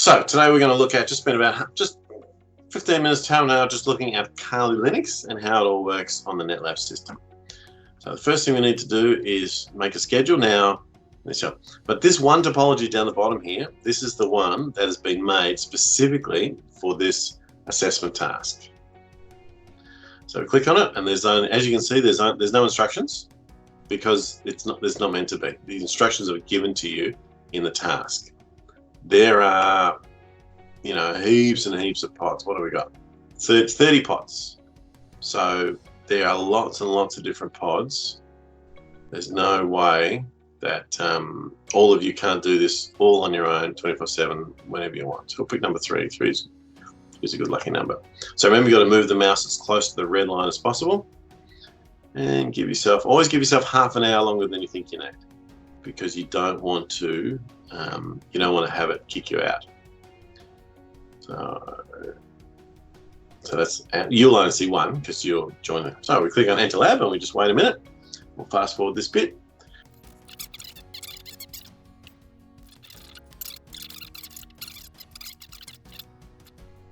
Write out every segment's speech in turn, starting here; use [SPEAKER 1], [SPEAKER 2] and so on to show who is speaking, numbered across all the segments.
[SPEAKER 1] So today we're going to look at just 15 minutes to an hour just looking at KALI Linux and how it all works on the NetLab system. So the first thing we need to do is make a schedule now. But this one topology down the bottom here, this is the one that has been made specifically for this assessment task. So we click on it, and there's only, as you can see, there's no instructions because there's not meant to be. The instructions are given to you in the task. There are, heaps and heaps of pods. What do we got? So it's 30 pods. So there are lots and lots of different pods. There's no way that all of you can't do this all on your own 24/7 whenever you want. So we'll pick number 3. 3 is a good lucky number. So remember, you've got to move the mouse as close to the red line as possible, and always give yourself half an hour longer than you think you need, because you don't want to have it kick you out. So that's, you'll only see one because you'll join it. So we click on Enter Lab and we just wait a minute. We'll fast forward this bit.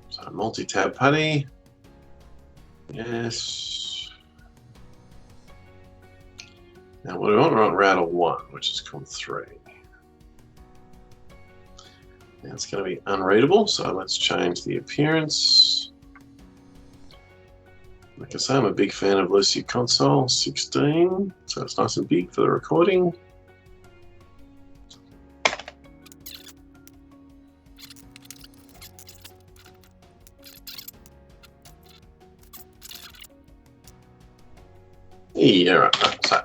[SPEAKER 1] So multi-tab putty. Yes. Now what do we want? We want router 1, which is called 3. Now it's going to be unreadable, so let's change the appearance. Like I say, I'm a big fan of Lucy Console 16, so it's nice and big for the recording. Yeah, right. So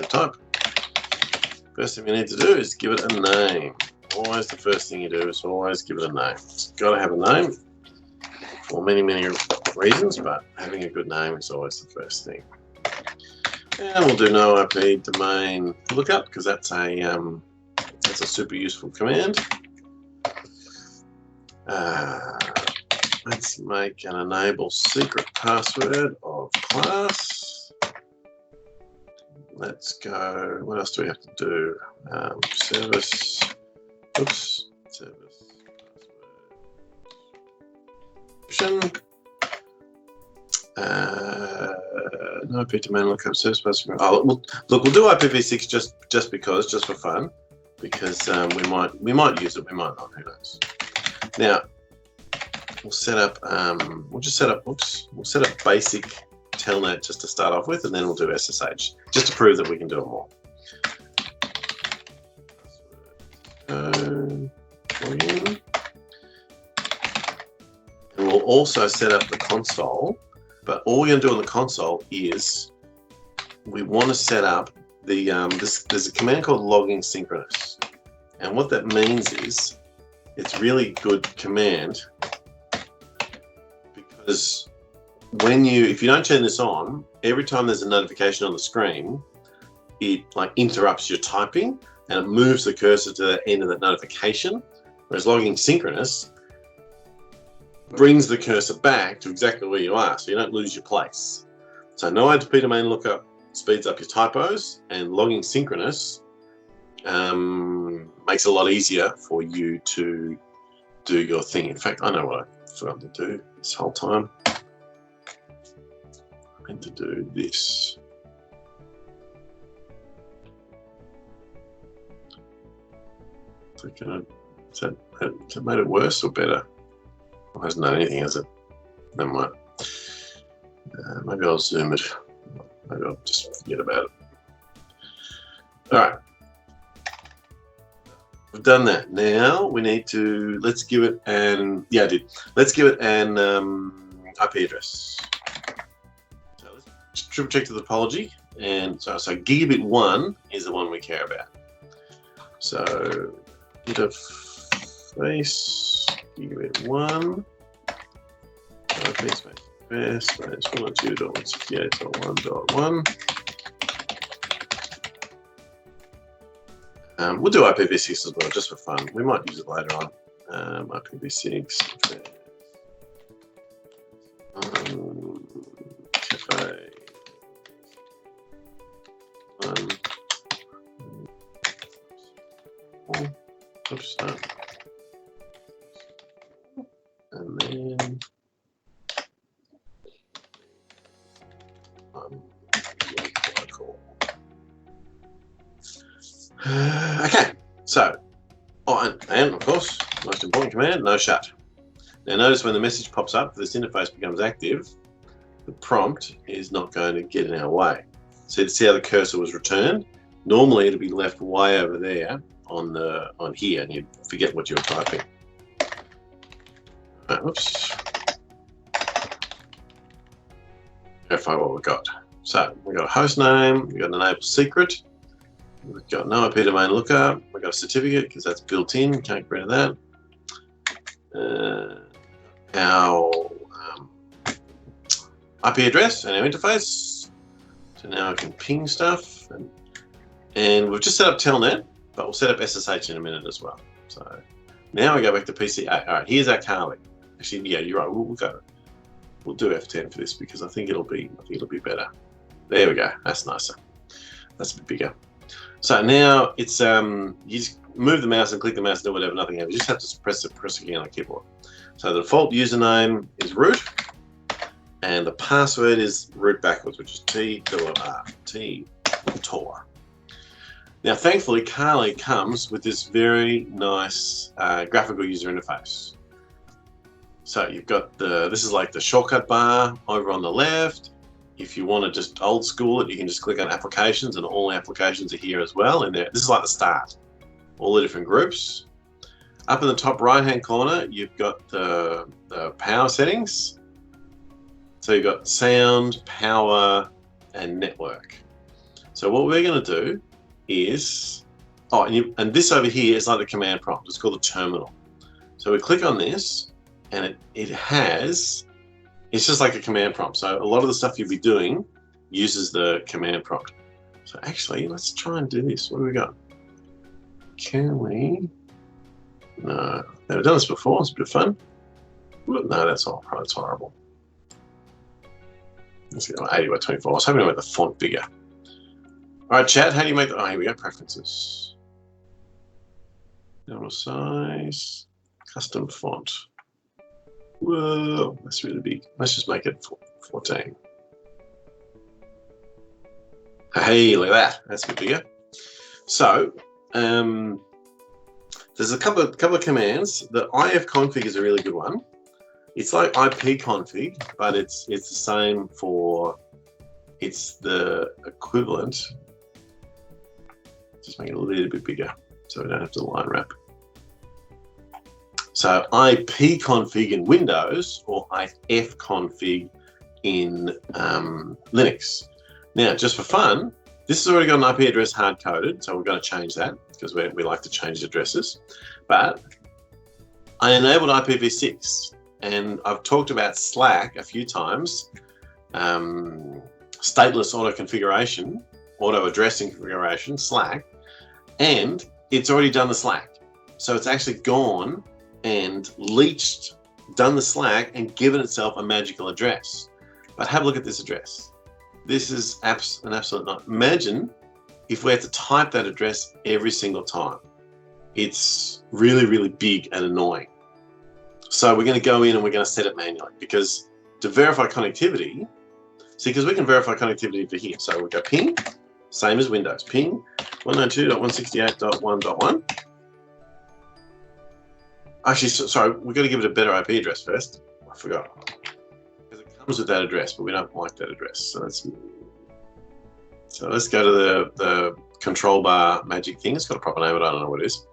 [SPEAKER 1] type. First thing we need to do is give it a name. Always the first thing you do is always give it a name. It's got to have a name for many, many reasons, but having a good name is always the first thing. And we'll do no IP domain lookup because that's a super useful command. Let's make an enable secret password of class. Let's go, what else do we have to do? Service password. No IP domain lookup, service password. Oh, look, we'll do IPv6 just for fun, because we might use it, we might not, who knows. Now, we'll set up, we'll set up basic Telnet just to start off with, and then we'll do SSH just to prove that we can do it more. Login. And we'll also set up the console, but all we're going to do on the console is we want to set up the there's a command called logging synchronous, and what that means is it's really good command, because if you don't turn this on, every time there's a notification on the screen, it interrupts your typing and it moves the cursor to the end of that notification. Whereas logging synchronous brings the cursor back to exactly where you are, so you don't lose your place. So no IP domain lookup speeds up your typos, and logging synchronous makes it a lot easier for you to do your thing. In fact, I know what I forgot to do this whole time. I meant to do this. Has that made it worse or better? It hasn't done anything, has it? Never mind. Maybe I'll zoom it. Maybe I'll just forget about it. All right. We've done that. Now we need to, let's give it an, Let's give it an IP address. So let's triple check the topology. And so gigabit 1 is the one we care about. So interface gigabit 1. IP space 192.168.1.1. We'll do IPv6 as well, just for fun. We might use it later on. IPv6. Cafe. Oops, no. And then okay, so, and of course, most important command, no shut. Now notice when the message pops up, this interface becomes active, the prompt is not going to get in our way. So see how the cursor was returned? Normally it'll be left way over there on here, and you forget what you were typing. Oops. Verify what we've got. So we've got a host name, we've got an enable secret, we've got no IP domain lookup, we've got a certificate because that's built in, can't get rid of that. Our IP address and our interface. So now I can ping stuff, and we've just set up Telnet, but we'll set up SSH in a minute as well. So now we go back to PCA. All right, here's our KALI. Actually, yeah, you're right. We'll do F10 for this because I think it'll be better. There we go. That's nicer. That's a bit bigger. So now it's you just move the mouse and click the mouse and do whatever. Nothing happens. You just have to press again on the keyboard. So the default username is root, and the password is root backwards, which is T-Tor. Now, thankfully, KALI comes with this very nice graphical user interface. So you've got this is like the shortcut bar over on the left. If you want to just old school it, you can just click on applications, and all applications are here as well. And this is like the start, all the different groups. Up in the top right-hand corner, you've got the power settings. So you've got sound, power, and network. So what we're going to do is, and this over here is like the command prompt. It's called the terminal. So we click on this, and it's just like a command prompt. So a lot of the stuff you'll be doing uses the command prompt. So actually, let's try and do this. What do we got? Can we? No, never done this before. It's a bit of fun. No, that's horrible. Let's get 80 by 24. I was hoping to make the font bigger. All right, chat, how do you make here we go, preferences. Normal size, custom font. Whoa, that's really big. Let's just make it 14. Hey, look at that. That's a bit bigger. So, there's a couple of commands. The ifconfig is a really good one. It's like ipconfig, but it's the same for, it's the equivalent. Just make it a little bit bigger so we don't have to line wrap. So ipconfig in Windows or ifconfig in Linux. Now, just for fun, this has already got an IP address hard-coded, so we're going to change that because we like to change addresses. But I enabled IPv6, and I've talked about Slack a few times, stateless auto addressing configuration, Slack, and it's already done the Slack. So it's actually gone and leached, done the Slack, and given itself a magical address. But have a look at this address. This is an absolute nightmare. Imagine if we had to type that address every single time. It's really, really big and annoying. So we're going to go in and we're going to set it manually, because to verify connectivity, because we can verify connectivity for here. So we'll go ping, same as Windows, ping 192.168.1.1. Actually, sorry, we've got to give it a better IP address first. I forgot. Because it comes with that address, but we don't like that address. So let's go to the control bar magic thing. It's got a proper name, but I don't know what it is.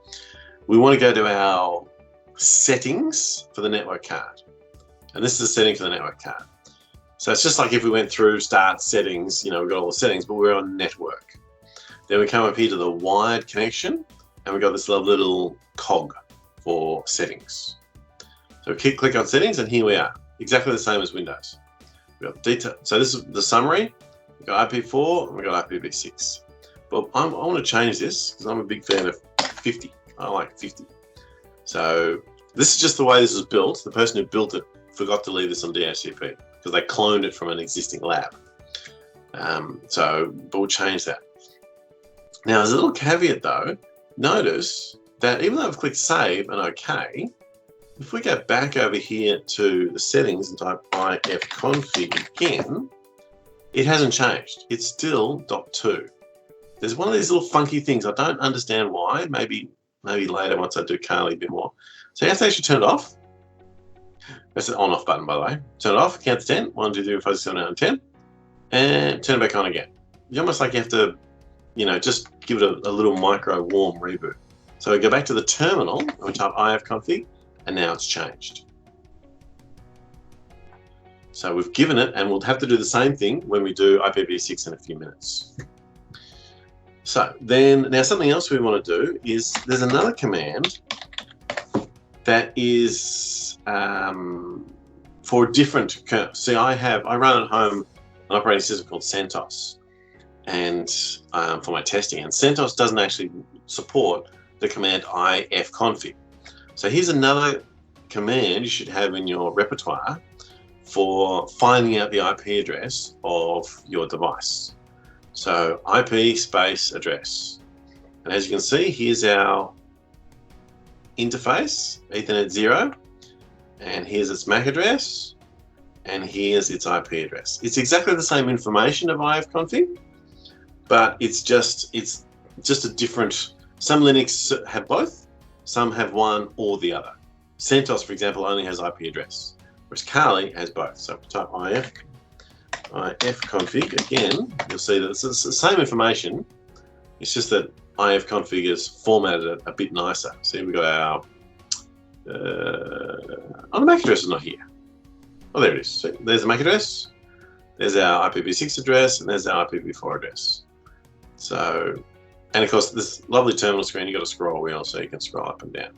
[SPEAKER 1] We want to go to our settings for the network card. And this is the setting for the network card. So it's just like if we went through start settings, we've got all the settings, but we're on network. Then we come up here to the wired connection, and we've got this lovely little cog for settings. So we click on settings, and here we are, exactly the same as Windows. We've got detail. So this is the summary. We've got IP4 and we've got IPv6. But I want to change this because I'm a big fan of 50. I like 50. So this is just the way this is built. The person who built it forgot to leave this on DHCP because they cloned it from an existing lab. But we'll change that. Now, there's a little caveat though. Notice that even though I've clicked save and OK, if we go back over here to the settings and type ifconfig again, it hasn't changed. It's still .2. There's one of these little funky things. I don't understand why. Maybe later once I do KALI a bit more. So you have to actually turn it off. That's the on-off button, by the way. Turn it off, count to 10. 1, 2, 3, 4, 5, 6, 7, 8, 9, 10. And turn it back on again. It's almost like you have to, just give it a little micro warm reboot. So we go back to the terminal and we type ifconfig, and now it's changed. So we've given it, and we'll have to do the same thing when we do IPv6 in a few minutes. So then, now something else we want to do is there's another command that is for a different. See, I run at home an operating system called CentOS, and for my testing, and CentOS doesn't actually support the command ifconfig. So here's another command you should have in your repertoire for finding out the IP address of your device. So IP space address. And as you can see, here's our interface, Ethernet 0, and here's its MAC address, and here's its IP address. It's exactly the same information of ifconfig, but it's just a different. Some Linux have both, some have one or the other. CentOS, for example, only has IP address, whereas KALI has both. So type ifconfig again, you'll see that it's the same information. It's just that ifconfig is formatted a bit nicer. See, we've got our the MAC address is not here. Oh, there it is. So there's the MAC address, there's our IPv6 address, and there's our IPv4 address. So, and of course, this lovely terminal screen, you've got a scroll wheel so you can scroll up and down.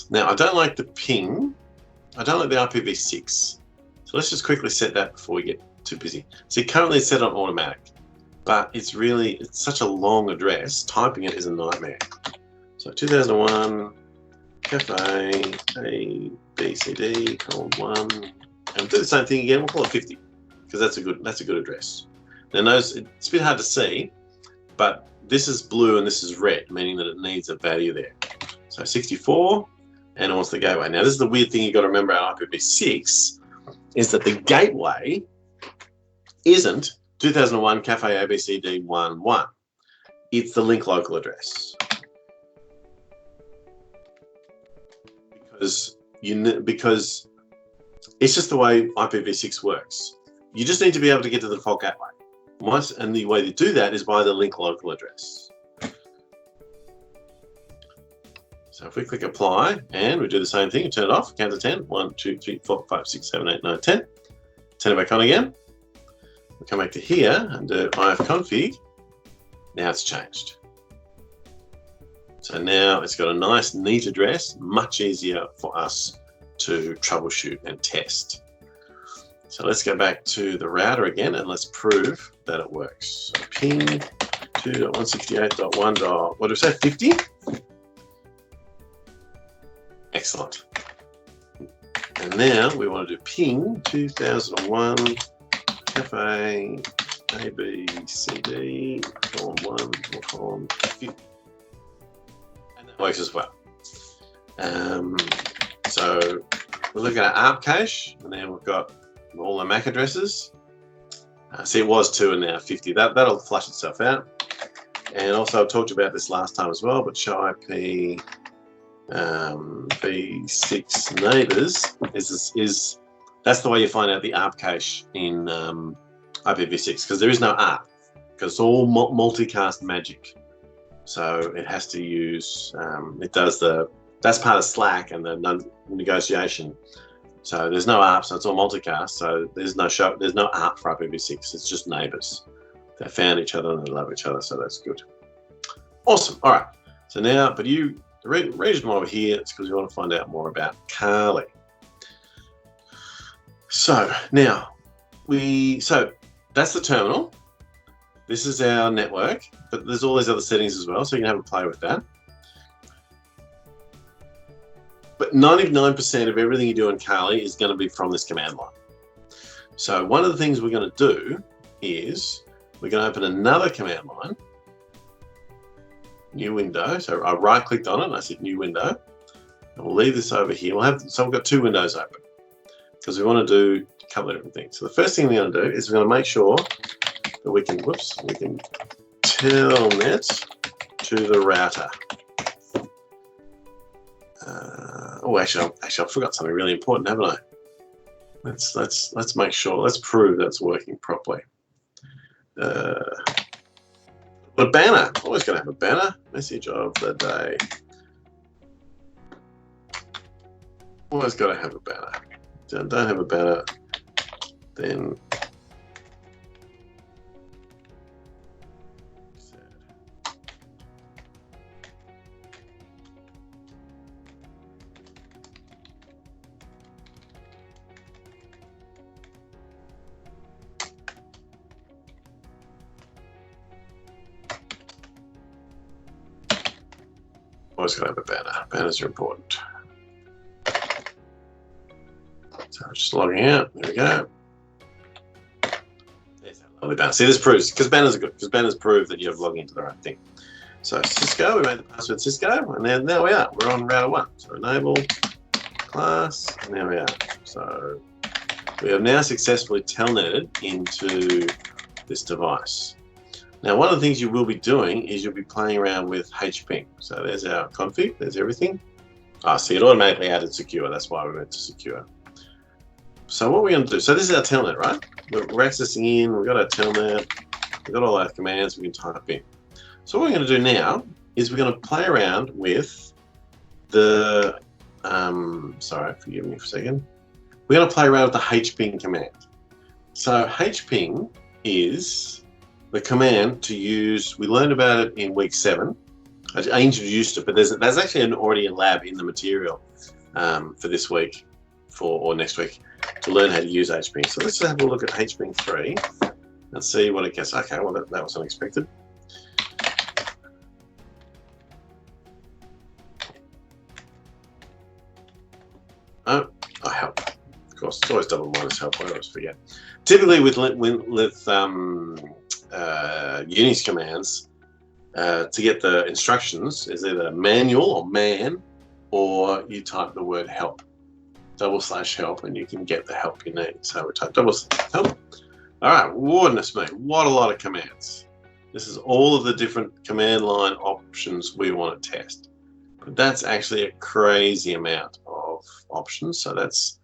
[SPEAKER 1] Now, I don't like the ping. I don't like the IPv6. So let's just quickly set that before we get too busy. See, currently it's set on automatic, but it's such a long address. Typing it is a nightmare. So 2001 cafe A B C D :1, and we'll do the same thing again. We'll call it 50 because that's a good address. Now, notice it's a bit hard to see, but this is blue and this is red, meaning that it needs a value there. So 64, and it wants the gateway. Now, this is the weird thing you've got to remember about IPv6 is that the gateway isn't 2001 cafe ABCD 11. It's the link local address. Because it's just the way IPv6 works. You just need to be able to get to the default gateway. And the way to do that is by the link local address. So if we click apply and we do the same thing, turn it off, count to 10, 1, 2, 3, 4, 5, 6, 7, 8, 9, 10. Turn it back on again. We'll come back to here and do ifconfig. Now it's changed. So now it's got a nice, neat address, much easier for us to troubleshoot and test. So let's go back to the router again and let's prove that it works. So ping 2.168.1. What do we say, 50? Excellent. And now we want to do ping 2001 cafe ABCD :1 50. And that works as well. So we'll look at our ARP cache, and then we've got all the MAC addresses. See, it was 2 and now 50. That'll flush itself out. And also I talked about this last time as well, but show IP v6 neighbors is that's the way you find out the ARP cache in IPv6, because there is no ARP, because it's all multicast magic. So it has to use that's part of Slack and the negotiation. So there's no ARP, so it's all multicast. So there's no ARP for IPv6. It's just neighbors. They found each other and they love each other, so that's good. Awesome. All right. So now, the reason why we're here is because we want to find out more about KALI. So now that's the terminal. This is our network, but there's all these other settings as well, so you can have a play with that. But 99% of everything you do in KALI is going to be from this command line. So one of the things we're going to do is we're going to open another command line. new window. So I right clicked on it and I said new window. And we'll leave this over here. So we've got two windows open because we want to do a couple of different things. So the first thing we're going to do is we're going to make sure that we can telnet to the router. Actually, I forgot something really important, haven't I? Let's make sure. Let's prove that's working properly. A banner. Always going to have a banner. Message of the day. Always got to have a banner. Don't have a banner, then always got to have a banner. Banners are important. So I'm just logging out. There we go. There's that lovely banner. See, this proves, because banners are good, because banners prove that you have logged into the right thing. So Cisco, we made the password Cisco, and then there we are. We're on router 1. So enable class, and there we are. So we have now successfully telnetted into this device. Now, one of the things you will be doing is you'll be playing around with HPING. So there's our config, there's everything. See, it automatically added secure. That's why we went to secure. So what we're going to do, so this is our telnet, right? We're accessing in, we've got our telnet, we've got all our commands we can type in. So what we're going to do now is we're going to play around with the, sorry, forgive me for a second. We're going to play around with the HPING command. So HPING is the command to use, we learned about it in week 7. I introduced it, but there's actually already a lab in the material for this week or next week to learn how to use HPING. So let's have a look at HPING3 and see what it gets. Okay, well, that was unexpected. Oh, help. Of course, it's always double minus help. I always forget. Typically with Unix commands, to get the instructions is either manual or man, or you type the word help, /help, and you can get the help you need. So we type help. All right, goodness me, what a lot of commands. This is all of the different command line options we want to test. But that's actually a crazy amount of options. So that's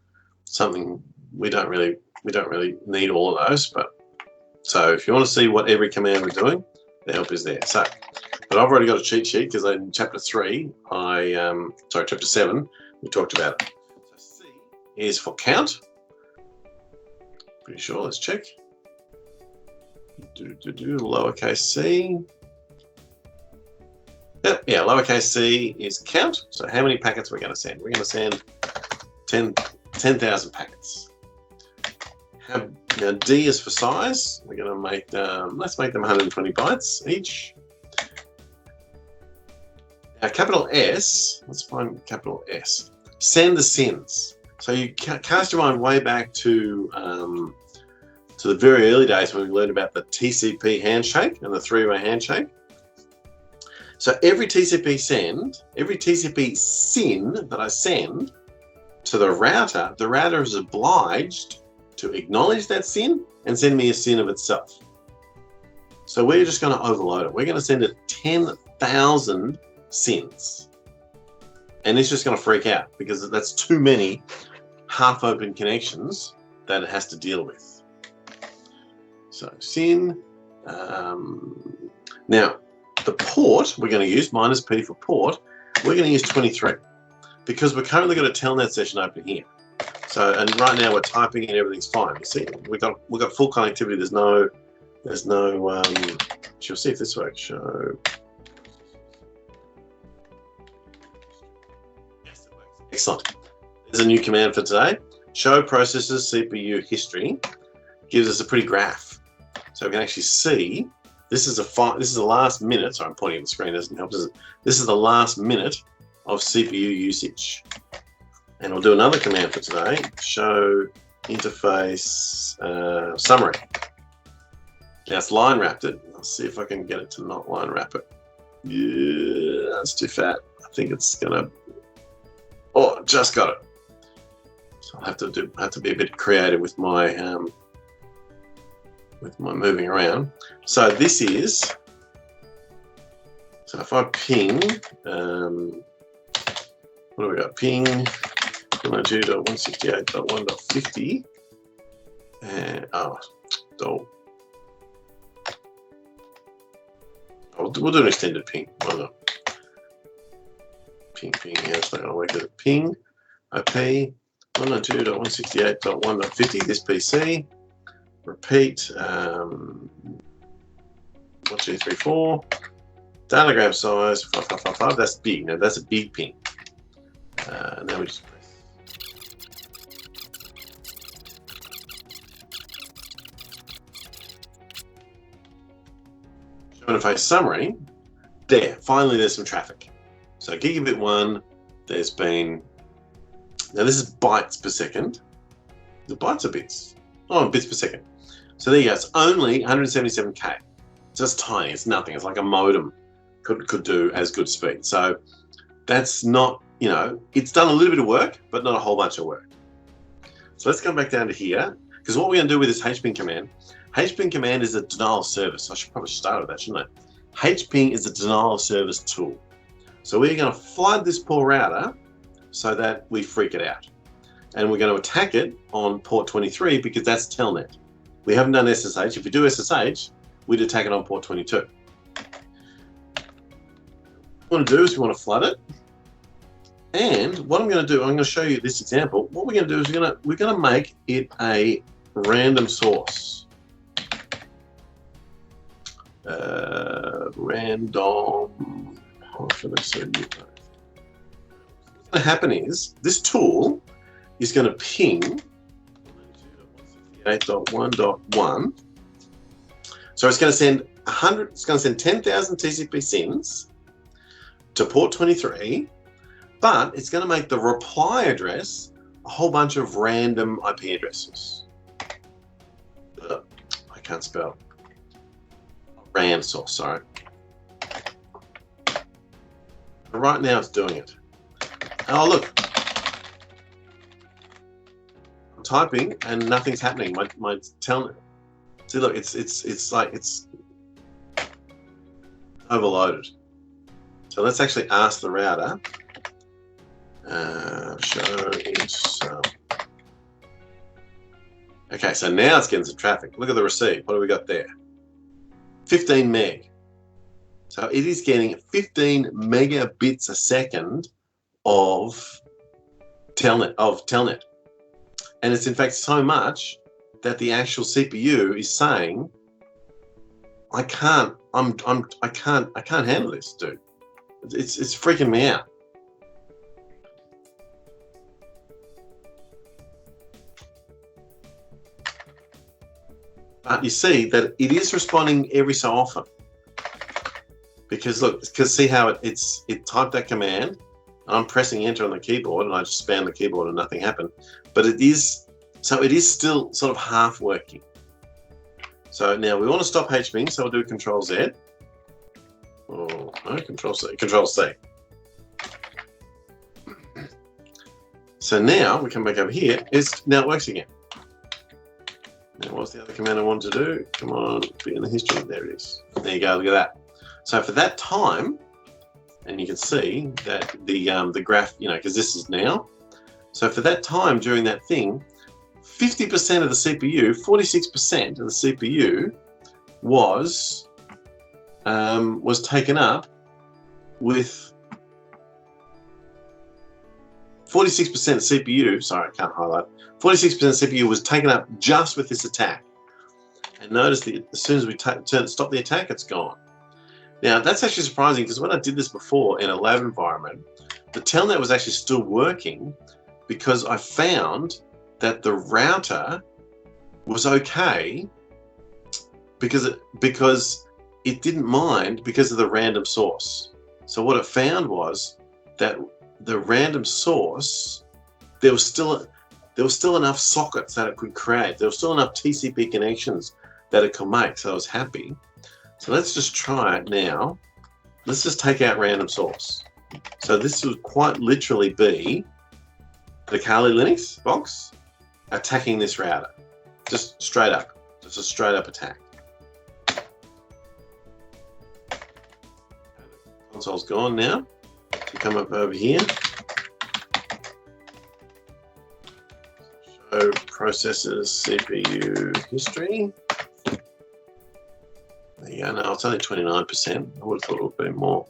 [SPEAKER 1] something we don't really need all of those. But so if you want to see what every command we're doing, the help is there. So, but I've already got a cheat sheet because in chapter 3, chapter 7, we talked about it. So C is for count. Pretty sure. Let's check. Lowercase c. Yep, yeah, lowercase c is count. So how many packets we're going to send? We're going to send 10,000 packets. Now D is for size. We're going to make let's make them 120 bytes each. Now capital S, let's find capital S. Send the sins. So you cast your mind way back to the very early days when we learned about the TCP handshake and the three-way handshake. So every TCP SYN that I send to the router is obliged to acknowledge that SYN and send me a SYN of itself. So we're just going to overload it. We're going to send it 10,000 SYNs. And it's just going to freak out because that's too many half-open connections that it has to deal with. So SYN. Now, the port we're going to use, -P for port, we're going to use 23 because we're currently got a Telnet session open here. So, and right now we're typing and everything's fine. You see, we've got full connectivity. There's no, she'll see if this works. Show. Yes, it works. Excellent. There's a new command for today. Show processes CPU history. Gives us a pretty graph. So we can actually see, this is the last minute, sorry, I'm pointing at the screen, doesn't help. This is the last minute of CPU usage. And we'll do another command for today, show interface summary. Now it's line wrapped it. I'll see if I can get it to not line wrap it. Yeah, that's too fat. I think it's gonna. Oh, just got it. So I have to be a bit creative with my moving around. So this is. So if I ping, what do we got? Ping 192.168.1.50, and we'll do an extended ping. Why not? Ping. Yeah, it's not going to work as a ping. IP 192.168.1.50. This PC. Repeat. 1, 2, 3, 4. Datagram size 5555. That's big. Now that's a big ping. Now we just press. Show interface summary. There. Finally, there's some traffic. So gigabit 1. There's been. Now this is bytes per second. The bytes are bits. Oh, bits per second. So there you go. It's only 177K. Just tiny. It's nothing. It's like a modem could do as good speed. So that's not, it's done a little bit of work, but not a whole bunch of work. So let's come back down to here, because what we're going to do with this HPING command. HPING command is a denial of service. I should probably start with that, shouldn't I? HPING is a denial of service tool. So we're going to flood this poor router so that we freak it out. And we're going to attack it on port 23 because that's Telnet. We haven't done SSH. If we do SSH, we'd attack it on port 22. What we want to do is we want to flood it. And what I'm going to do, I'm going to show you this example. What we're going to do is we're going to make it a random source. Random. What's going to happen is this tool is going to ping 168.1.1. So it's going to send 100. It's going to send 10,000 TCP SYNs to port 23, but it's going to make the reply address a whole bunch of random IP addresses. I can't spell. RAM source, sorry. Right now it's doing it. Oh look, I'm typing and nothing's happening. My Telnet. See, look, it's like it's overloaded. So let's actually ask the router. Show is. Okay, so now it's getting some traffic. Look at the receive. What do we got there? 15 meg. So it is getting 15 megabits a second of Telnet. And it's in fact so much that the actual CPU is saying, I can't handle this, dude. It's freaking me out. But you see that it is responding every so often. Because look, see how it typed that command, and I'm pressing enter on the keyboard, and I just spam the keyboard and nothing happened. But it is still sort of half working. So now we want to stop HPING, so we'll do Control Z. Oh, no, Control C. Control C. So now we come back over here. Now it works again. Now what's the other command I wanted to do? Come on, be in the history. There it is. There you go. Look at that. So for that time, and you can see that the graph, because this is now. So for that time during that thing, 50% of the CPU, 46% of the CPU was taken up with 46% CPU. Sorry, I can't highlight. 46% CPU was taken up just with this attack. And notice that as soon as we stop the attack, it's gone. Now that's actually surprising because when I did this before in a lab environment, the Telnet was actually still working because I found that the router was okay because it didn't mind because of the random source. So what it found was that the random source, there was still enough sockets that it could create. There was still enough TCP connections that it could make. So I was happy. So let's just try it now. let's just take out random source. So this would quite literally be the KALI Linux box attacking this router. Just straight up. Just a straight up attack. Console's gone now. So come up over here. Show processors CPU history. There you go. No, it's only 29%. I would have thought it would be more.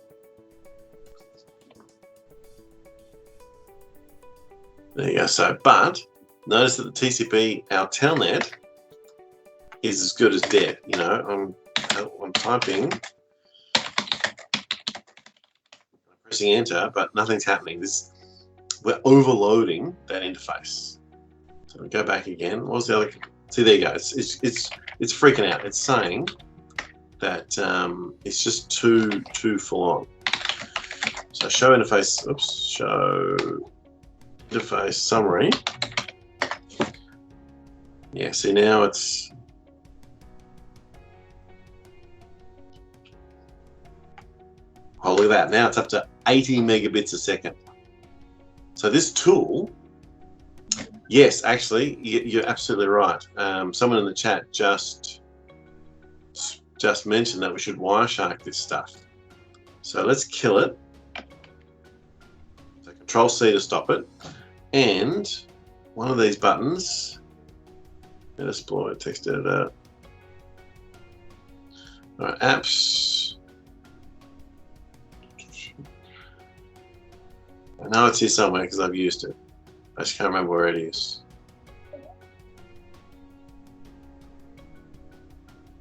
[SPEAKER 1] There you go. So, but notice that the TCP, our Telnet, is as good as dead. You know, I'm typing, pressing enter, but nothing's happening. We're overloading that interface. So we go back again. What was the other? See, there you go. It's freaking out. It's saying that it's just too full on. So show interface. Oops. Show interface summary. Yeah. See, now it's. Oh, look at that. Now it's up to 80 megabits a second. So this tool. Yes, actually, you're absolutely right. Someone in the chat just mentioned that we should Wireshark this stuff. So let's kill it. So Control-C to stop it. And one of these buttons, exploit text editor. All right, apps. I know it's here somewhere because I've used it. I just can't remember where it is.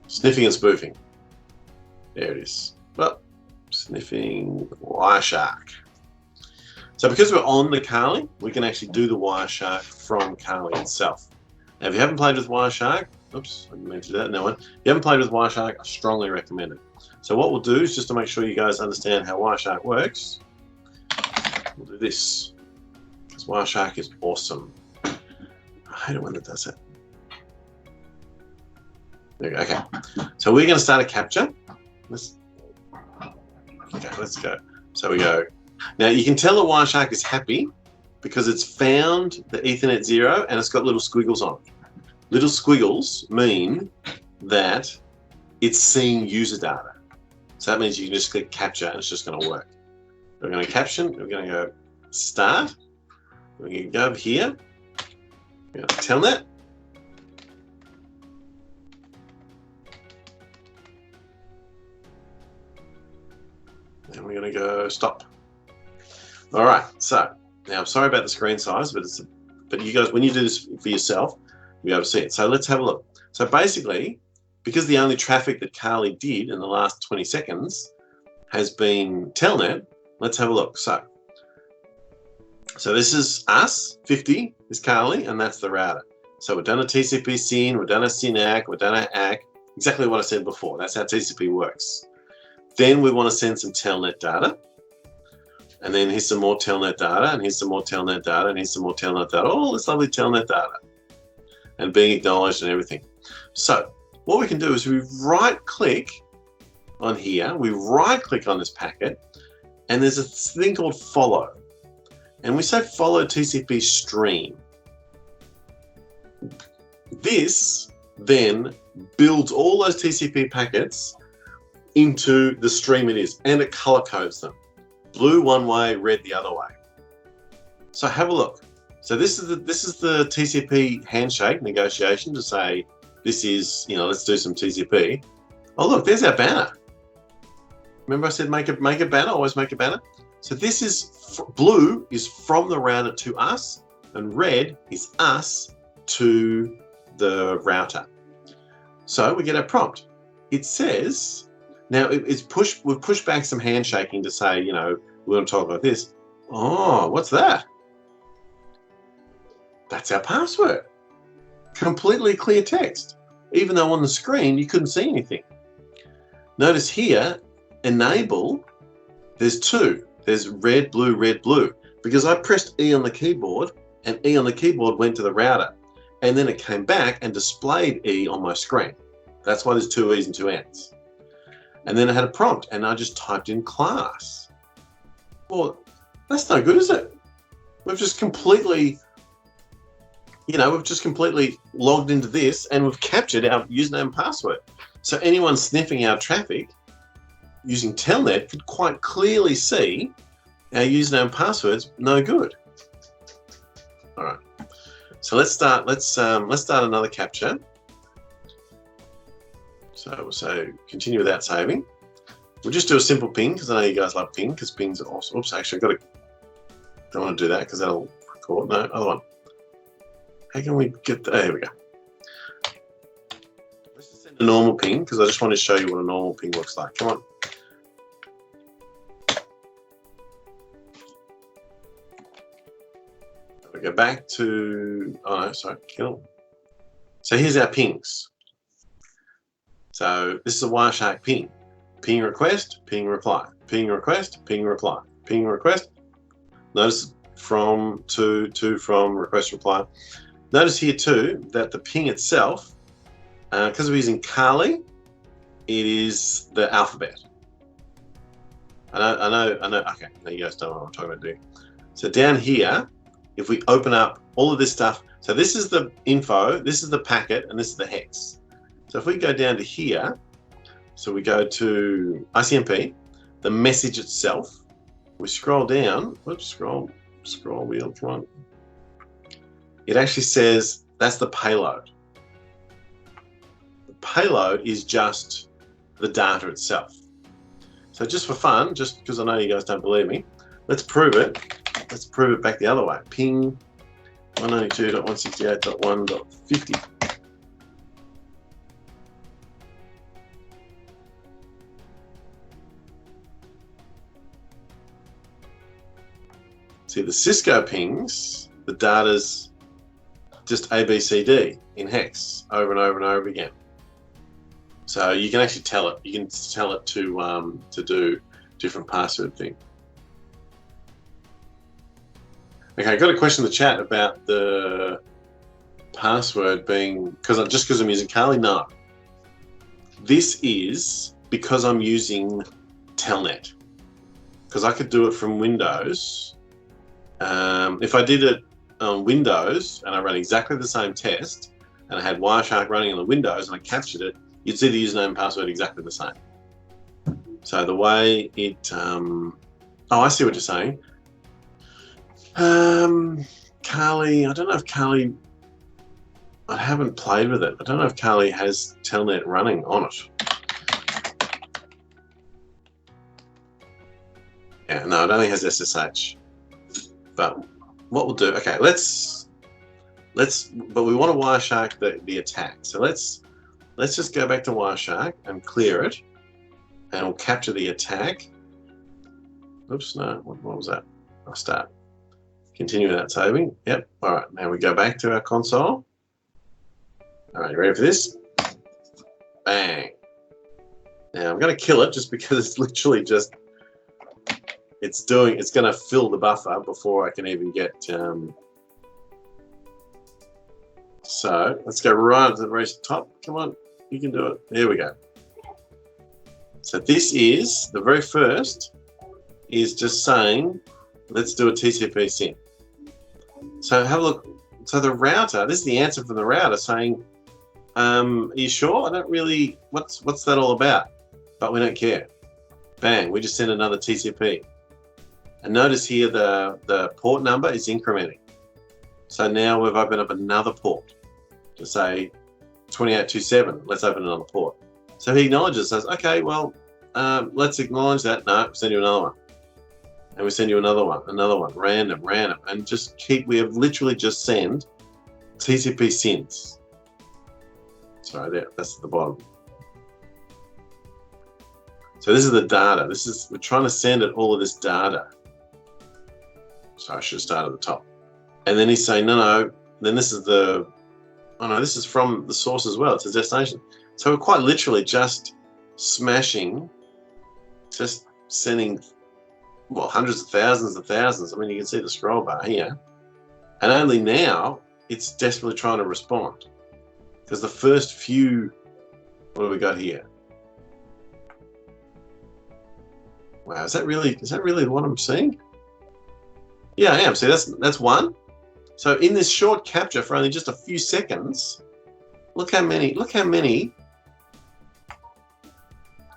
[SPEAKER 1] Sniffing and spoofing. There it is. Well, sniffing Wireshark. So because we're on the KALI, we can actually do the Wireshark from KALI itself. Now, if you haven't played with Wireshark, oops, I mentioned that, no one. If you haven't played with Wireshark, I strongly recommend it. So what we'll do is just to make sure you guys understand how Wireshark works, we'll do this. Wireshark is awesome. I hate it when it does that. There we go. Okay. So we're going to start a capture. Let's go. So we go. Now you can tell the Wireshark is happy because it's found the Ethernet 0 and it's got little squiggles on it. Little squiggles mean that it's seeing user data. So that means you can just click capture and it's just going to work. We're going to caption. We're going to go start. We're going to go over here. We're going to Telnet. And we're going to go stop. All right. So now I'm sorry about the screen size, but you guys, when you do this for yourself, you'll be able to see it. So let's have a look. So basically, because the only traffic that KALI did in the last 20 seconds has been Telnet, let's have a look. So this is us, 50 is KALI, and that's the router. So we've done a TCP SYN, we've done a SYNAC, we've done an ACK, exactly what I said before. That's how TCP works. Then we want to send some Telnet data. And then here's some more Telnet data, and here's some more Telnet data, and here's some more Telnet data. All this lovely Telnet data. And being acknowledged and everything. So what we can do is we right-click on here, we right-click on this packet, and there's a thing called follow. And we say follow TCP stream. This then builds all those TCP packets into the stream it is, and it color codes them. Blue one way, red the other way. So have a look. So this is the TCP handshake negotiation to say this is, let's do some TCP. Oh look, there's our banner. Remember I said make a banner, always make a banner? So this is, blue is from the router to us, and red is us to the router. So we get a prompt. It says, now we've pushed back some handshaking to say, we want to talk about this. Oh, what's that? That's our password. Completely clear text. Even though on the screen you couldn't see anything. Notice here, enable, there's two. There's red, blue, because I pressed E on the keyboard and E on the keyboard went to the router. And then it came back and displayed E on my screen. That's why there's two E's and two N's. And then it had a prompt, and I just typed in class. Well, that's no good, is it? We've just completely, logged into this, and we've captured our username and password. So anyone sniffing our traffic using Telnet could quite clearly see our username and password's no good. All right. So let's start another capture. So continue without saving. We'll just do a simple ping because I know you guys love ping because pings are awesome. Oops, actually don't want to do that because that'll record. No, other one. How can we get there we go. Let's just send a normal ping because I just want to show you what a normal ping looks like. Come on. We go back to, oh no, sorry, kill. So here's our pings. So this is a Wireshark ping. Ping request, ping reply. Ping request, ping reply. Ping request. Notice from to from request reply. Notice here too that the ping itself, because we're using KALI, it is the alphabet. I know. Okay, now you guys don't know what I'm talking about, do you? So down here, if we open up all of this stuff, so this is the info, this is the packet, and this is the hex. So if we go down to here, so we go to ICMP, the message itself, we scroll down, whoops, scroll wheel, come on. It actually says that's the payload. The payload is just the data itself. So just for fun, just because I know you guys don't believe me, let's prove it. Let's prove it back the other way. Ping 192.168.1.50. See, the Cisco pings, the data's just ABCD in hex over and over and over again. So you can actually tell it. You can tell it to do different password thing. Okay, I got a question in the chat about the password being because I'm using KALI. No, this is because I'm using Telnet. Because I could do it from Windows. If I did it on Windows and I ran exactly the same test and I had Wireshark running on the Windows and I captured it, you'd see the username and password exactly the same. So the way it, oh, I see what you're saying. KALI, I don't know if KALI, I haven't played with it. I don't know if KALI has Telnet running on it. Yeah, no, it only has SSH. But what we'll do, okay, but we want to Wireshark the attack. So let's just go back to Wireshark and clear it, and we'll capture the attack. Oops, no, what was that? I'll start. Continue without saving. Yep. All right. Now we go back to our console. All right. You ready for this? Bang. Now I'm going to kill it just because it's literally just. It's going to fill the buffer before I can even get. So let's go right to the very top. Come on, you can do it. There we go. So this is the very first. Is just saying, let's do a TCP SYN. So have a look. So the router, this is the answer from the router saying, are you sure? I don't really, what's that all about? But we don't care. Bang, we just send another TCP. And notice here the port number is incrementing. So now we've opened up another port to say 2827, let's open another port. So he acknowledges, says, okay, well, let's acknowledge that. No, send you another one. And we send you another one, random, and just we have literally just sent TCP SYNs. Sorry, that's at the bottom. So this is the data. We're trying to send it all of this data. So I should start at the top. And then he's saying, no, then this is this is from the source as well. It's a destination. So we're quite literally just smashing, just sending, well, hundreds of thousands. I mean, you can see the scroll bar here. And only now it's desperately trying to respond. Because the first few, what do we got here? Wow, is that really what I'm seeing? Yeah, I am. See, that's one. So in this short capture for only just a few seconds, look how many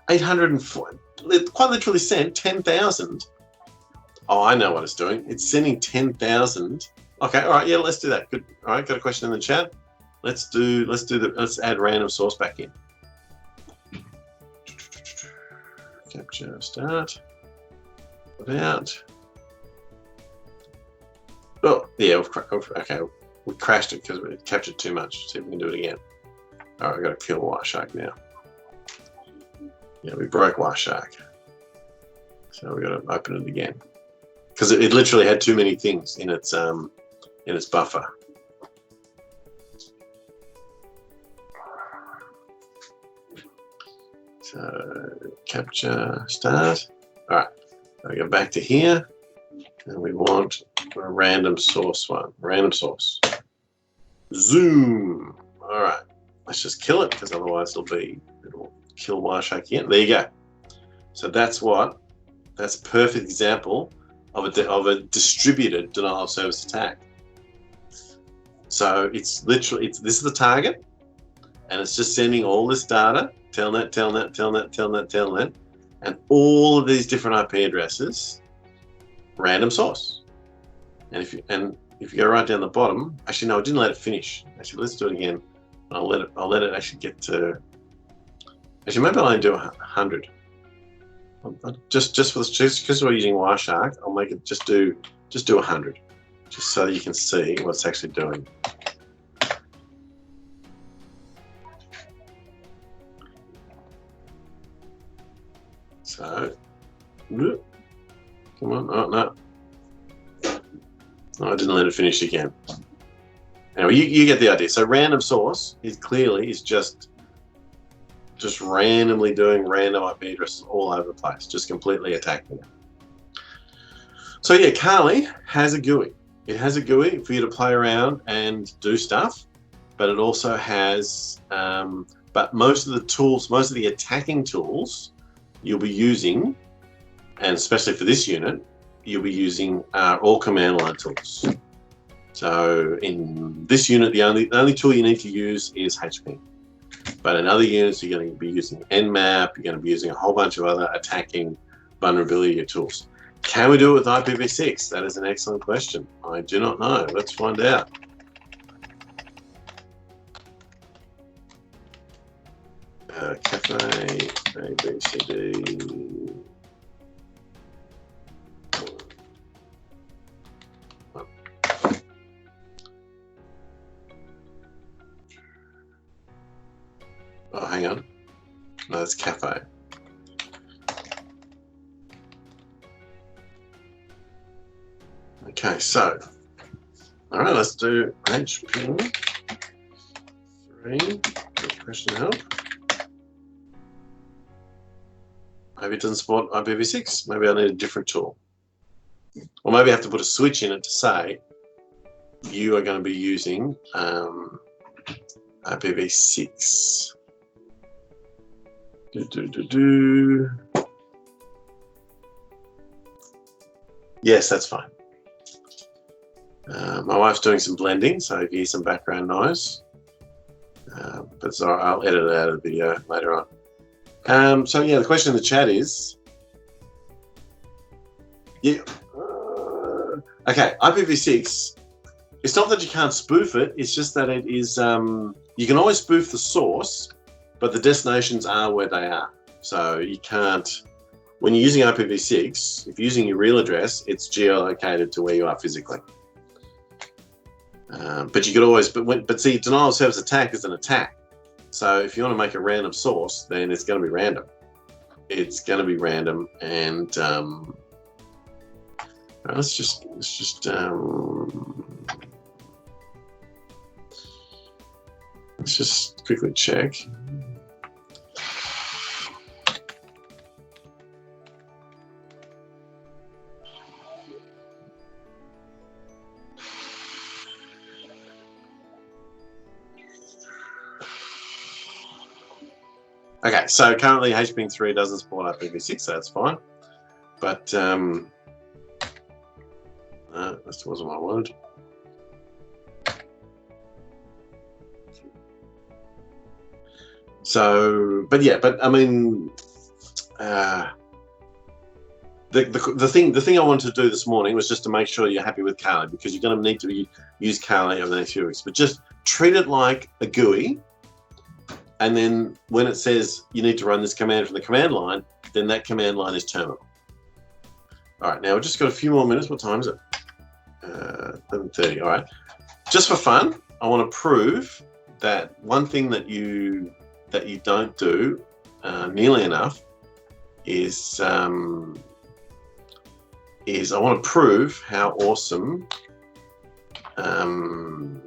[SPEAKER 1] 804, quite literally sent 10,000. Oh, I know what it's doing. It's sending 10,000. Okay, all right, yeah, let's do that. Good. All right, got a question in the chat. Let's add random source back in. Capture start. About. Oh, yeah, okay, we crashed it because we captured too much. See if we can do it again. All right, I've got to kill Wireshark now. Yeah, we broke Wireshark. So we got to open it again. Because it literally had too many things in its buffer. So capture start. All right, I go back to here, and we want a random source one. Random source. Zoom. All right, let's just kill it because otherwise it'll kill Wireshark again. There you go. So that's a perfect example of a distributed denial of service attack. So it's literally this is the target, and it's just sending all this data. Telnet, Telnet, Telnet, Telnet, Telnet, and all of these different IP addresses, random source. And if you go right down the bottom, actually no, I didn't let it finish. Actually, let's do it again. I'll let it actually get to. Actually, maybe I'll only do 100. Just because we're using Wireshark, I'll make it just do 100, just so that you can see what it's actually doing. So, come on, oh no. No, I didn't let it finish again. Anyway, you get the idea. So random source is just randomly doing random IP addresses all over the place, just completely attacking it. So yeah, KALI has a GUI. It has a GUI for you to play around and do stuff, but it also has, but most of the attacking tools you'll be using, and especially for this unit, you'll be using all command line tools. So in this unit, the only tool you need to use is HPING. But in other units, you're going to be using Nmap, you're going to be using a whole bunch of other attacking vulnerability tools. Can we do it with IPv6? That is an excellent question. I do not know. Let's find out. Cafe, ABCD. Oh, hang on. No, that's cafe. Okay, so, all right, let's do HPING3. Question help. Maybe it doesn't support IPv6. Maybe I need a different tool. Or maybe I have to put a switch in it to say you are going to be using IPv6. Yes, that's fine. My wife's doing some blending, so if you hear some background noise, but sorry, I'll edit it out of the video later on. So yeah, the question in the chat is, yeah, okay, IPv6. It's not that you can't spoof it; it's just that it is. You can always spoof the source, but the destinations are where they are. So you can't. When you're using IPv6, if you're using your real address, it's geolocated to where you are physically. But you could always, but see, denial of service attack is an attack. So if you want to make a random source, then it's going to be random. It's going to be random, and let's just quickly check. Okay, so currently HPING3 doesn't support IPv6, so that's fine. But that wasn't my word. So, but yeah, but I mean, the thing I wanted to do this morning was just to make sure you're happy with KALI, because you're going to need to use KALI over the next few weeks. But just treat it like a GUI, and then when it says you need to run this command from the command line, then that command line is terminal. All right, now we've just got a few more minutes. What time is it? 11:30. All right. Just for fun, I want to prove that one thing that you don't do nearly enough is I want to prove how awesome. What am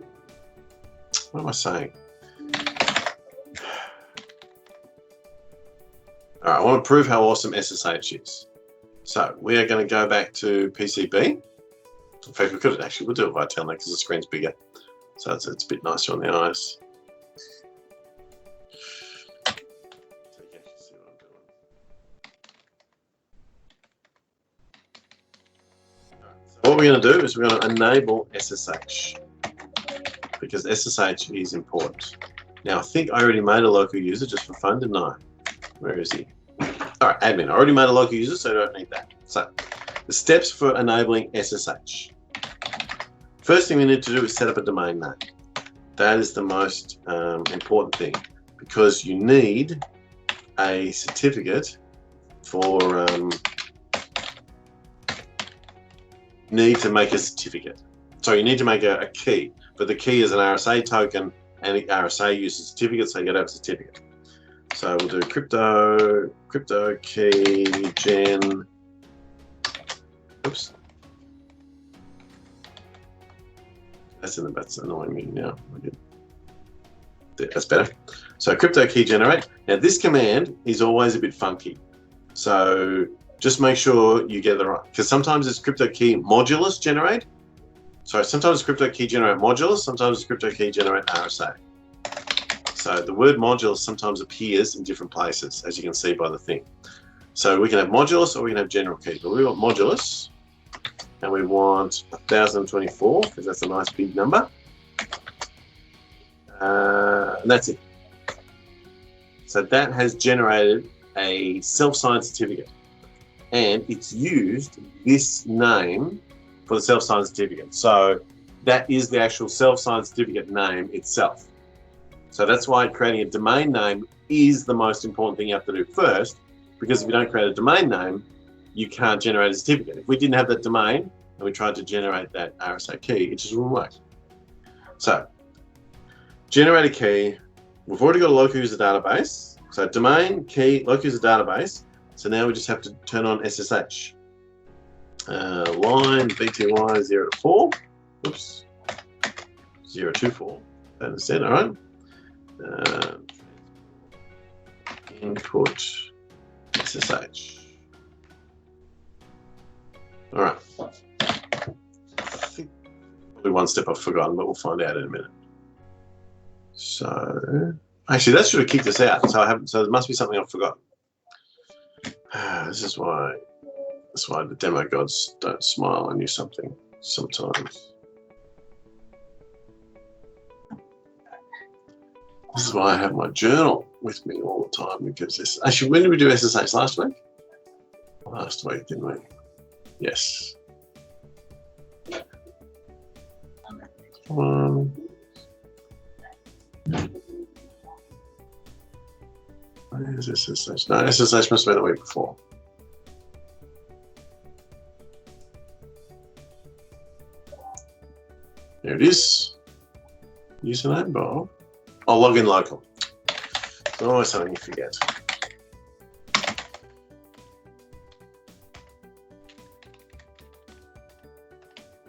[SPEAKER 1] I saying? All right, I want to prove how awesome SSH is. So we are going to go back to PCB. In fact, we'll do it via Telnet because the screen's bigger, so it's a bit nicer on the eyes. What we're going to do is we're going to enable SSH, because SSH is important. Now, I think I already made a local user just for fun, didn't I? Where is he? All right, admin. I already made a local user, so I don't need that. So, the steps for enabling SSH. First thing we need to do is set up a domain name. That is the most important thing, because you need a certificate for need to make a certificate. So you need to make a key, but the key is an RSA token, and the RSA uses certificate, so you got to have a certificate. So we'll do crypto key gen. Oops. That's annoying me now. That's better. So crypto key generate. Now this command is always a bit funky. So just make sure you get it right, because sometimes it's crypto key modulus generate. Sorry, sometimes it's crypto key generate modulus, sometimes it's crypto key generate RSA. So the word modulus sometimes appears in different places, as you can see by the thing. So we can have modulus or we can have general key, but we want modulus, and we want 1024 because that's a nice big number. And that's it. So that has generated a self-signed certificate, and it's used this name for the self-signed certificate. So that is the actual self-signed certificate name itself. So that's why creating a domain name is the most important thing you have to do first, because if you don't create a domain name, you can't generate a certificate. If we didn't have that domain and we tried to generate that RSA key, it just wouldn't work. So generate a key. We've already got a local user database. So domain, key, local user database. So now we just have to turn on SSH. Line BTY 0 to 4. Oops. 024. That instead, all right. Input SSH. All right. I think probably one step I've forgotten, but we'll find out in a minute. So actually, that should have kicked us out. So I haven't. So there must be something I've forgotten. This is why. That's why the demo gods don't smile on you something sometimes. This is why I have my journal with me all the time, because this. Actually, when did we do SSH last week? Last week, didn't we? Yes. Where is SSH? No, SSH must have been the week before. There it is. Username, Bob. Oh, login local. It's always something you forget.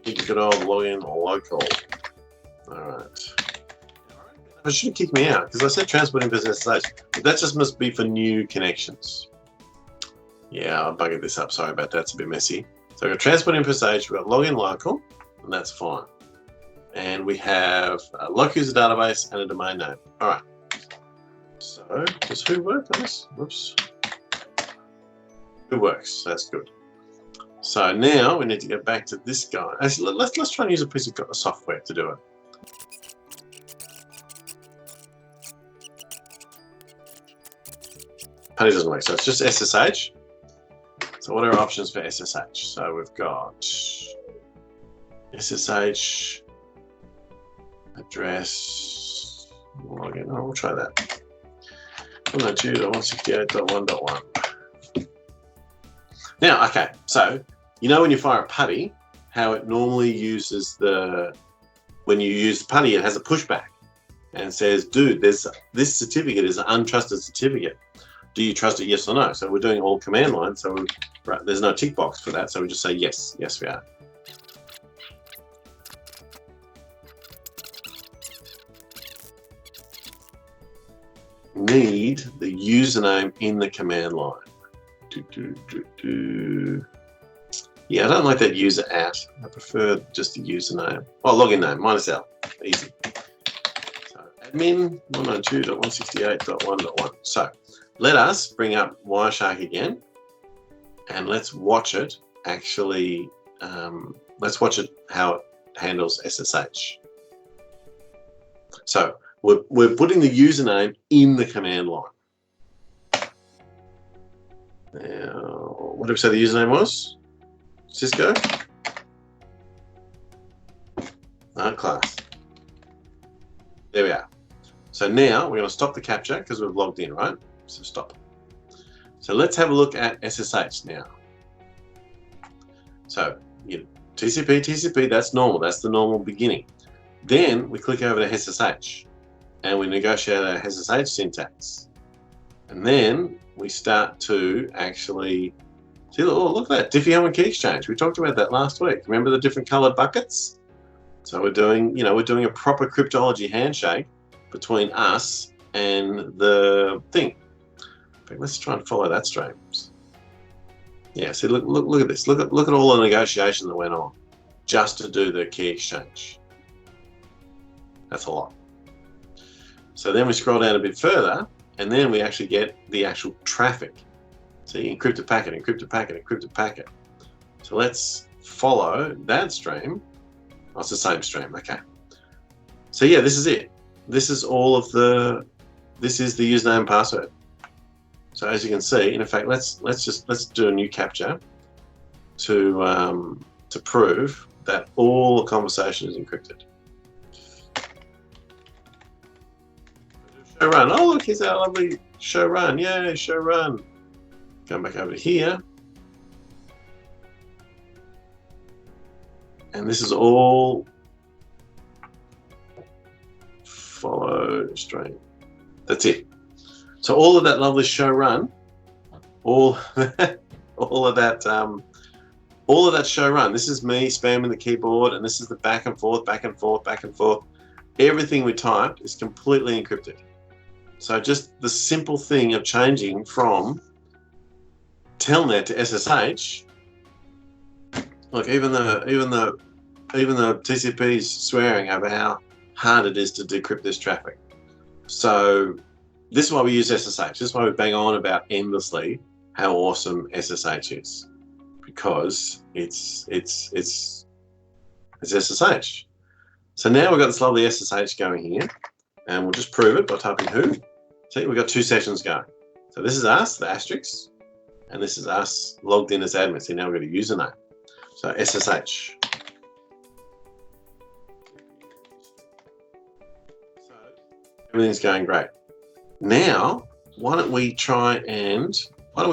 [SPEAKER 1] Good old login local. All right. It shouldn't kick me out because I said transport info SSH, but that just must be for new connections. Yeah, I buggered this up. Sorry about that. It's a bit messy. So we've got transport info SSH, we've got login local, and that's fine. And we have a local user database and a domain name. All right. So does who work on this? Whoops. Who works? That's good. So now we need to get back to this guy. Actually, let's try and use a piece of software to do it. Putty doesn't work, so it's just SSH. So what are our options for SSH? So we've got SSH address login. Oh, we'll try that. 192.168.1.1. Now, okay, so you know when you fire a putty, how it normally uses when you use the putty, it has a pushback and says, dude, this certificate is an untrusted certificate. Do you trust it, yes or no? So we're doing all command line, so there's no tick box for that, so we just say yes, yes we are. Need the username in the command line. Yeah, I don't like that user at. I prefer just the username. Oh, login name, -L, easy. So admin 192.168.1.1. So let us bring up Wireshark again, and let's watch it actually. Let's watch it how it handles SSH. So we're putting the username in the command line. Now, what did we say the username was? Cisco? No, class. There we are. So now we're going to stop the capture because we've logged in, right? So stop. So let's have a look at SSH now. So TCP, that's normal. That's the normal beginning. Then we click over to SSH and we negotiate our SSH syntax. And then we start to actually see, oh, look at that, Diffie-Hellman key exchange. We talked about that last week. Remember the different colored buckets? So we're doing, we're doing a proper cryptology handshake between us and the thing. But let's try and follow that stream. Yeah, see, look at this. Look at all the negotiation that went on just to do the key exchange. That's a lot. So then we scroll down a bit further, and then we actually get the actual traffic. See, encrypted packet, encrypted packet, encrypted packet. So let's follow that stream. Oh, it's the same stream, okay. So yeah, this is it. This is all of this is the username and password. So as you can see, in fact, let's do a new capture to prove that all the conversation is encrypted. Show run. Oh look, here's our lovely show run. Yay, show run. Come back over to here. And this is all follow stream. That's it. So all of that lovely show run, all of that show run. This is me spamming the keyboard, and this is the back and forth, back and forth, back and forth. Everything we typed is completely encrypted. So just the simple thing of changing from Telnet to SSH. Look, even the TCP is swearing over how hard it is to decrypt this traffic. So this is why we use SSH. This is why we bang on about endlessly how awesome SSH is, because it's SSH. So now we've got this lovely SSH going here, and we'll just prove it by typing who. See, we've got two sessions going. So this is us, the asterisk, and this is us logged in as admin. See, now we've got a username. So SSH. So everything's going great. Now, why don't we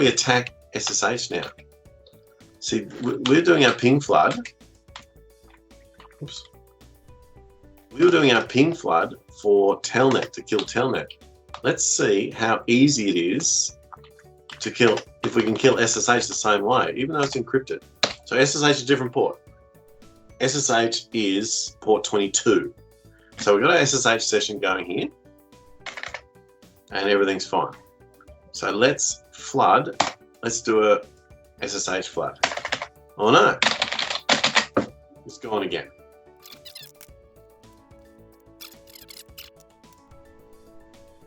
[SPEAKER 1] attack SSH now? See, we're doing our ping flood. Oops. We were doing our ping flood for Telnet, to kill Telnet. Let's see how easy it is to kill, if we can kill SSH the same way, even though it's encrypted. So SSH is a different port. SSH is port 22. So we've got our SSH session going here, and everything's fine. So let's flood. Let's do a SSH flood. Oh no, it's gone again.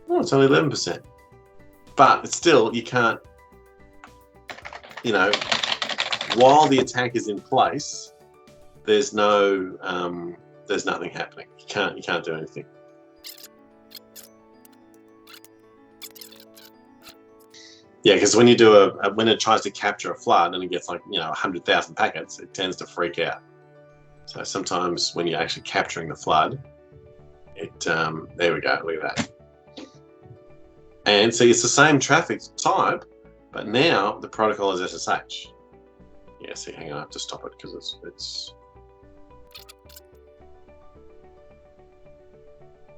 [SPEAKER 1] Oh, it's only 11%. But it's still, you can't, while the attack is in place, there's nothing happening. You can't do anything. Yeah, because when you do when it tries to capture a flood and it gets like 100,000 packets, it tends to freak out. So sometimes when you're actually capturing the flood, there we go, look at that. And see, it's the same traffic type, but now the protocol is SSH. Yeah, see, hang on, I have to stop it because it's.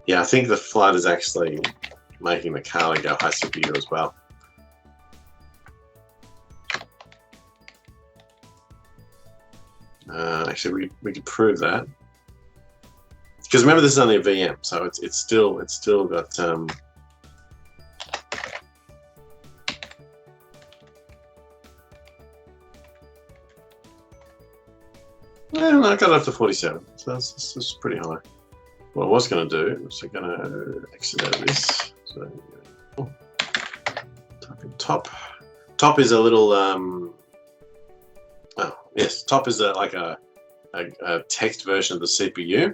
[SPEAKER 1] Yeah, I think the flood is actually making the KALI go high CPU as well. Actually, we could prove that, because remember this is only a VM, so it's still got well, I got it up to 47, so that's pretty high. What I was going to do was I'm going to exit out of this. So type in top. Top is a little yes, top is like a text version of the CPU.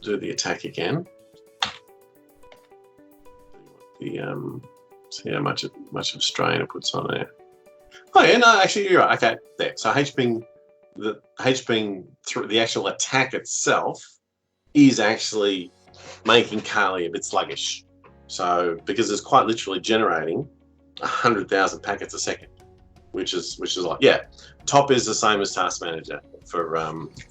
[SPEAKER 1] Do the attack again. The see how much of strain it puts on there. Oh yeah, no, actually you're right. Okay, there. So the actual attack itself is actually making KALI a bit sluggish. So because it's quite literally generating 100,000 packets a second, which is like, yeah, top is the same as Task Manager for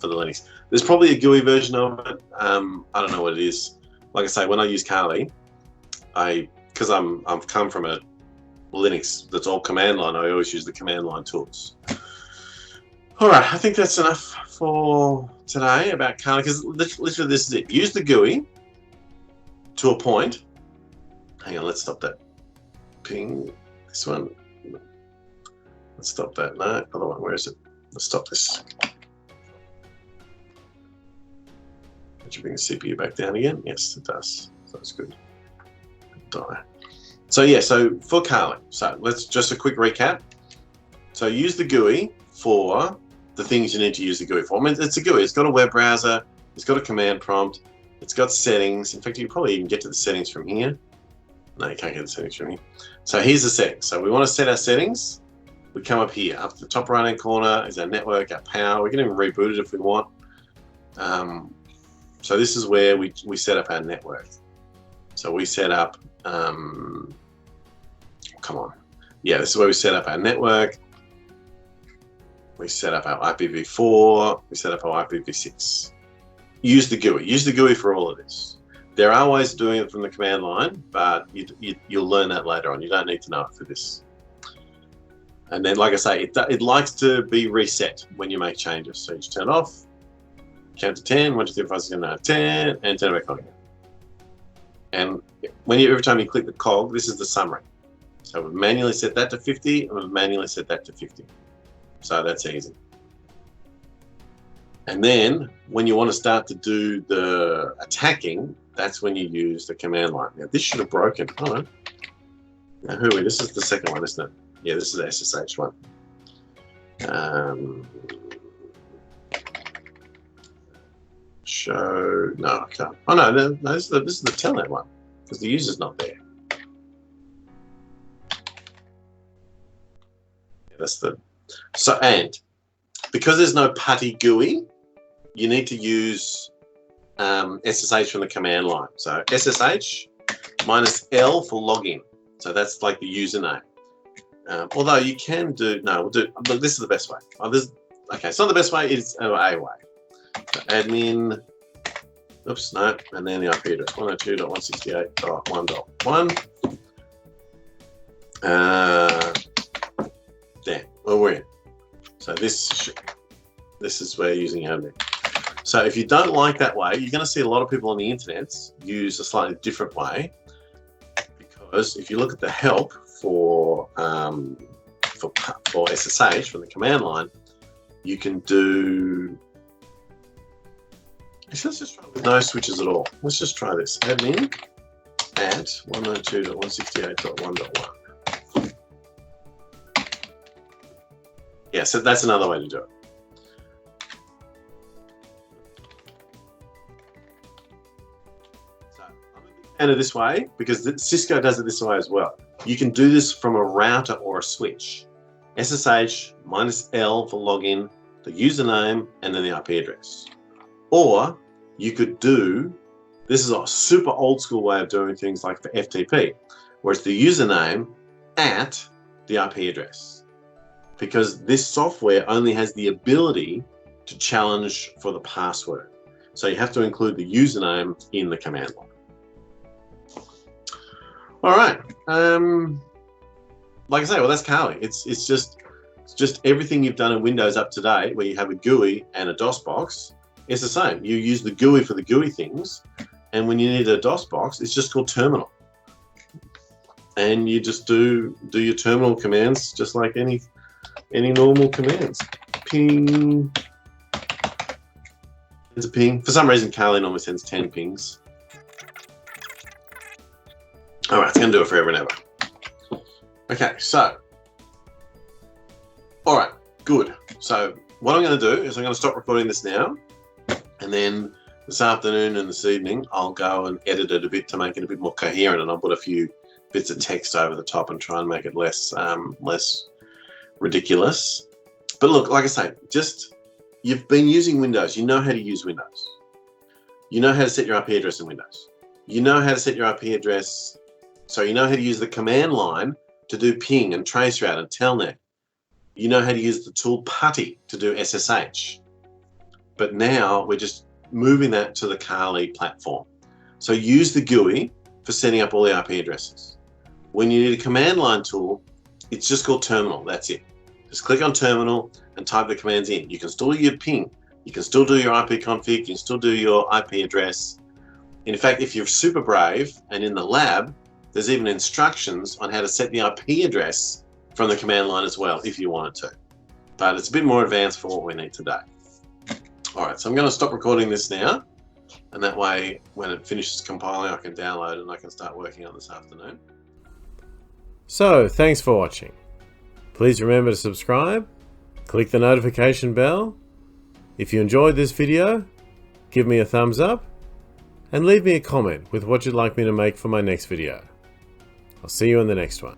[SPEAKER 1] the Linux. There's probably a GUI version of it. I don't know what it is. Like I say, when I use KALI, because I've come from a Linux that's all command line, I always use the command line tools. All right, I think that's enough for today about KALI, because literally this is it. Use the GUI to a point. Hang on, let's stop that. Ping, this one. Let's stop that. No, other one, where is it? Let's stop this. Did you bring the CPU back down again? Yes, it does. So that's good. Die. So yeah, so for KALI, so let's just a quick recap. So use the GUI for the things you need to use the GUI for. I mean, it's a GUI. It's got a web browser. It's got a command prompt. It's got settings. In fact, you can probably even get to the settings from here. No, you can't get the settings from here. So here's the settings. So we want to set our settings. We come up here. Up to the top right-hand corner is our network, our power. We can even reboot it if we want. So this is where we set up our network. So we set up, come on. Yeah, this is where we set up our network. We set up our IPv4. We set up our IPv6. Use the GUI. Use the GUI for all of this. There are ways of doing it from the command line, but you'll learn that later on. You don't need to know it for this. And then, like I say, it likes to be reset when you make changes. So you just turn it off, count to 10, 1, 2, 3, 4, 5, 6, 7, 8, 10, and turn it back on again. And every time you click the cog, this is the summary. So we've manually set that to 50, and we've manually set that to 50. So that's easy. And then when you want to start to do the attacking, that's when you use the command line. Now this should have broken. Oh no. Now who are we? This is the second one, isn't it? Yeah, this is the SSH one. Show. No, I can't. Oh no, this is the Telnet one because the user's not there. Yeah, that's the. So and because there's no Putty GUI, you need to use SSH from the command line. So SSH -L for login. So that's like the username. Although you can do, no, we'll do, but this is the best way. Oh, okay, it's not the best way, it's a way. So admin, oops, no, and then the IP address, 192.168.1.1. There, well, we're in. So this is where you're using admin. So if you don't like that way, you're going to see a lot of people on the internet use a slightly different way, because if you look at the help for SSH from the command line, you can do. Let's just try with no switches at all. Let's just try this. Admin at 192.168.1.1. Yeah, so that's another way to do it. So I'm a big fan of this way because Cisco does it this way as well. You can do this from a router or a switch. SSH -L for login, the username, and then the IP address. Or you could do, this is a super old school way of doing things like for FTP, where it's the username at the IP address. Because this software only has the ability to challenge for the password. So you have to include the username in the command line. All right. Like I say, well, that's KALI. It's just everything you've done in Windows up to date, where you have a GUI and a DOS box. It's the same. You use the GUI for the GUI things, and when you need a DOS box, it's just called terminal. And you just do your terminal commands just like any normal commands. Ping. It's a ping. For some reason, KALI normally sends 10 pings. All right, it's going to do it forever and ever. Okay, so. All right, good. So what I'm going to do is I'm going to stop recording this now. And then this afternoon and this evening, I'll go and edit it a bit to make it a bit more coherent. And I'll put a few bits of text over the top and try and make it less ridiculous. But look, like I say, you've been using Windows. You know how to use Windows. You know how to set your IP address in Windows. You know how to set your IP address. So you know how to use the command line to do ping and traceroute and telnet. You know how to use the tool Putty to do SSH. But now we're just moving that to the KALI platform. So use the GUI for setting up all the IP addresses. When you need a command line tool, it's just called terminal. That's it. Just click on terminal and type the commands in. You can still do your ping. You can still do your IP config. You can still do your IP address. In fact, if you're super brave and in the lab, there's even instructions on how to set the IP address from the command line as well, if you wanted to. But it's a bit more advanced for what we need today. All right, so I'm going to stop recording this now, and that way, when it finishes compiling, I can download it and I can start working on it this afternoon.
[SPEAKER 2] So, thanks for watching. Please remember to subscribe, click the notification bell. If you enjoyed this video, give me a thumbs up, and leave me a comment with what you'd like me to make for my next video. I'll see you in the next one.